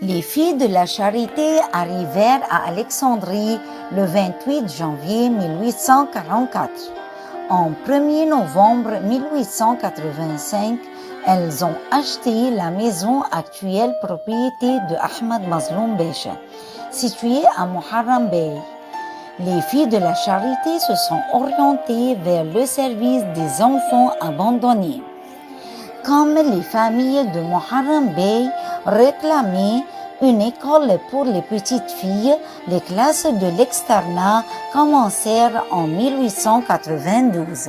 Les filles de la Charité arrivèrent à Alexandrie le 28 janvier 1844. En 1er novembre 1885, elles ont acheté la maison actuelle propriété de Ahmad Mazloum Becha, située à Muharram Bey. Les filles de la Charité se sont orientées vers le service des enfants abandonnés. Comme les familles de Muharram Bey réclamaient une école pour les petites filles, les classes de l'externat commencèrent en 1892.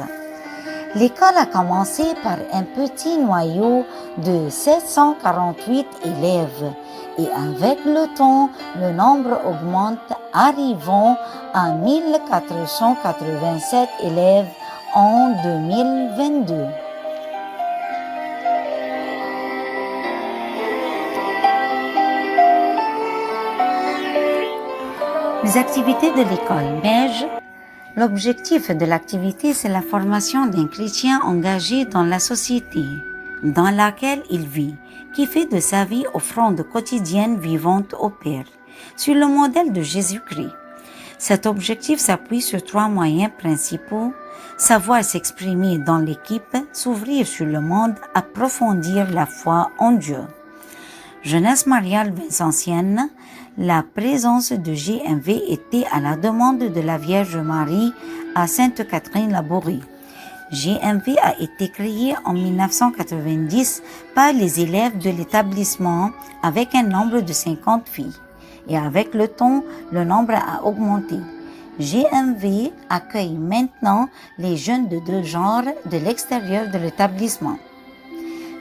L'école a commencé par un petit noyau de 748 élèves et avec le temps, le nombre augmente, arrivant à 1487 élèves en 2022. Les activités de l'école Mej. L'objectif de l'activité, c'est la formation d'un chrétien engagé dans la société dans laquelle il vit, qui fait de sa vie offrande quotidienne vivante au Père, sur le modèle de Jésus-Christ. Cet objectif s'appuie sur 3 moyens principaux: savoir s'exprimer dans l'équipe, s'ouvrir sur le monde, approfondir la foi en Dieu. Jeunesse mariale vincentienne, la présence de GMV était à la demande de la Vierge Marie à Sainte-Catherine-Laborie. GMV a été créé en 1990 par les élèves de l'établissement avec un nombre de 50 filles. Et avec le temps, le nombre a augmenté. GMV accueille maintenant les jeunes de 2 genres de l'extérieur de l'établissement.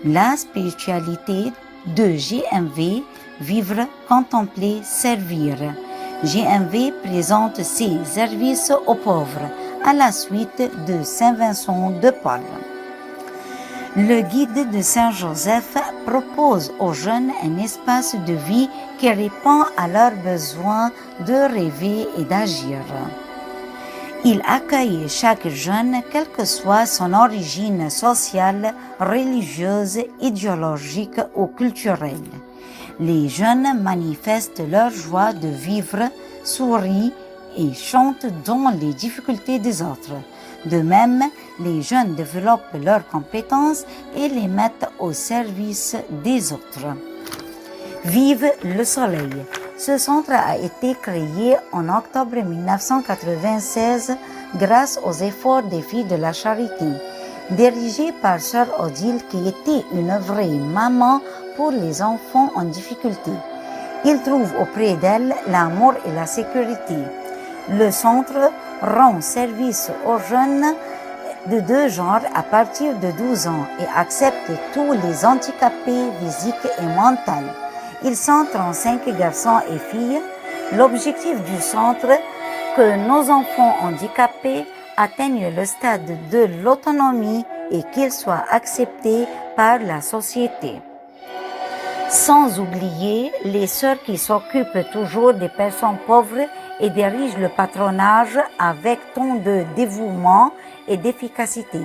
La spiritualité de GMV, vivre, contempler, servir. GMV présente ses services aux pauvres à la suite de Saint Vincent de Paul. Le guide de Saint Joseph propose aux jeunes un espace de vie qui répond à leurs besoins de rêver et d'agir. Il accueille chaque jeune, quelle que soit son origine sociale, religieuse, idéologique ou culturelle. Les jeunes manifestent leur joie de vivre, sourient et chantent dans les difficultés des autres. De même, les jeunes développent leurs compétences et les mettent au service des autres. Vive le soleil. Ce centre a été créé en octobre 1996 grâce aux efforts des filles de la Charité, dirigé par Sœur Odile qui était une vraie maman pour les enfants en difficulté. Il trouve auprès d'elle l'amour et la sécurité. Le centre rend service aux jeunes de 2 genres à partir de 12 ans et accepte tous les handicapés physiques et mentaux. Il centre en 5 garçons et filles. L'objectif du centre, que nos enfants handicapés atteignent le stade de l'autonomie et qu'ils soient acceptés par la société. Sans oublier les sœurs qui s'occupent toujours des personnes pauvres et dirigent le patronage avec tant de dévouement et d'efficacité.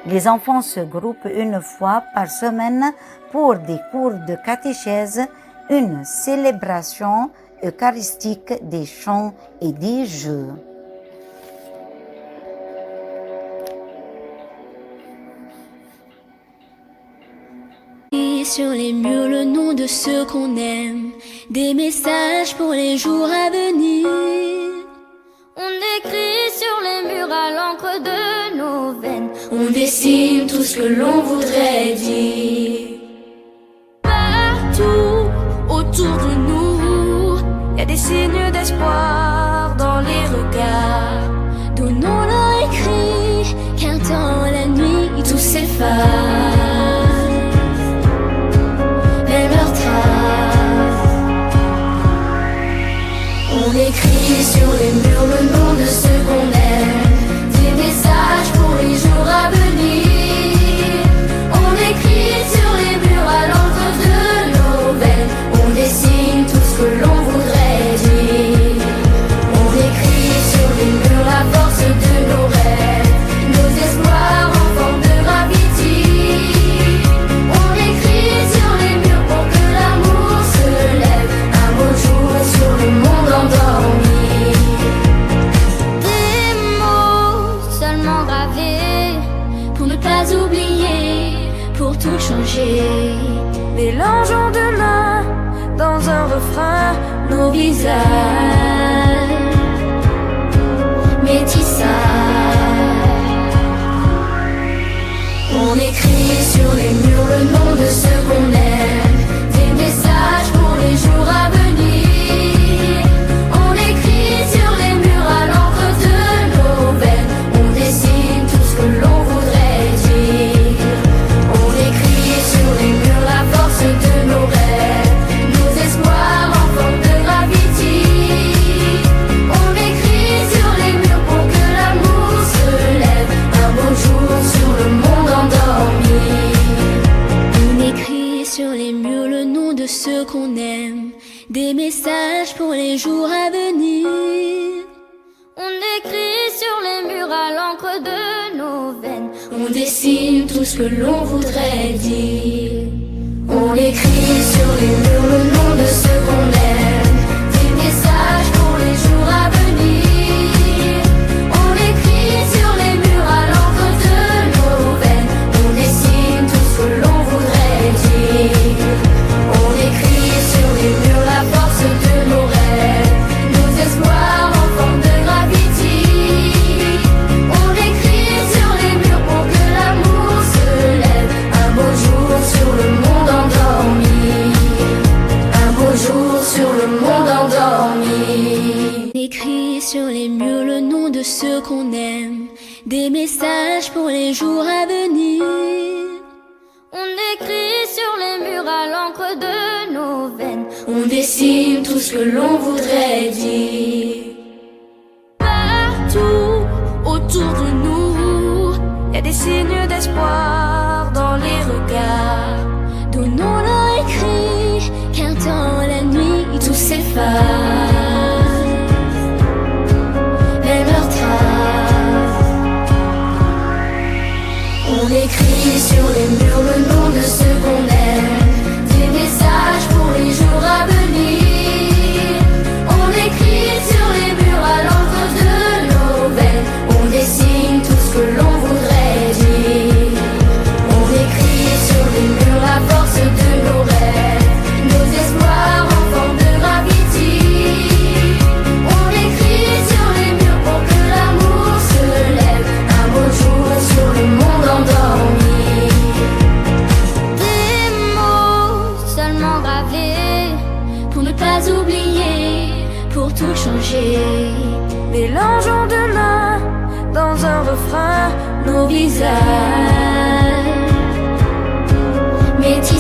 Les enfants se groupent une fois par semaine pour des cours de catéchèse, une célébration eucharistique, des chants et des jeux. Sur les murs le nom de ceux qu'on aime, des messages pour les jours à venir. On écrit sur les murs à l'encre de nos veines, on dessine tout ce que l'on voudrait dire. Partout autour de nous, y a des signes d'espoir dans les regards. Donnons-leur écrit, car dans la nuit tout s'efface. On écrit sur les murs le nom de ceux qu'on aime, des messages pour les jours à venir. On écrit sur les murs à l'encre de nos veines, on dessine tout ce que l'on voudrait dire. On écrit sur les murs la force de nos rêves, nos espoirs en forme de gravité. On écrit sur les murs pour que l'amour se lève. nos visages. Métissage. On écrit sur les murs le nom de ceux qu'on aime, des messages pour les jours à venir. On écrit sur les murs à l'encre de nos veines, on dessine tout ce que l'on voudrait dire. On écrit sur les murs la force de nos rêves, nos espoirs en forme de gravity. On écrit sur les murs pour que l'amour se lève un beau jour sur le monde endormi. On écrit sur les murs le nom de ceux qu'on aime, des messages pour les jours à venir. On écrit sur les murs à l'encre de nos veines, on dessine tout ce que l'on voudrait dire. On écrit sur les murs le nom de ceux qu'on aime, des messages pour les jours à venir. On écrit sur les murs à l'encre de nos veines, on dessine tout ce que l'on voudrait dire. On écrit sur les murs la force de nos rêves, nos espoirs en forme de gravity. On écrit sur les murs pour que l'amour se lève un beau jour sur le monde endormi. Un beau jour sur le monde endormi. Écrit sur les murs le nom de ceux qu'on aime, des messages pour les jours à venir. On écrit sur les murs à l'encre de nos veines, on dessine tout ce que l'on voudrait dire. Partout autour de nous, y a des signes d'espoir dans les regards. Donnons-leur écrit, car dans la nuit tout s'efface. Même leurs traces. On écrit sur les murs le nom de ceux qu'on aime, des messages pour les jours à venir. On écrit sur les murs à l'encre de nos veines, on dessine tout ce que l'on voudrait dire. On écrit sur les murs la force de nos rêves, nos espoirs en forme de gravity. On écrit sur les murs pour que l'amour se lève un beau jour sur le monde endormi. Des mots seulement gravés pour ne pas oublier, pour tout changer. Mélangeons demain dans un refrain nos visages. Métis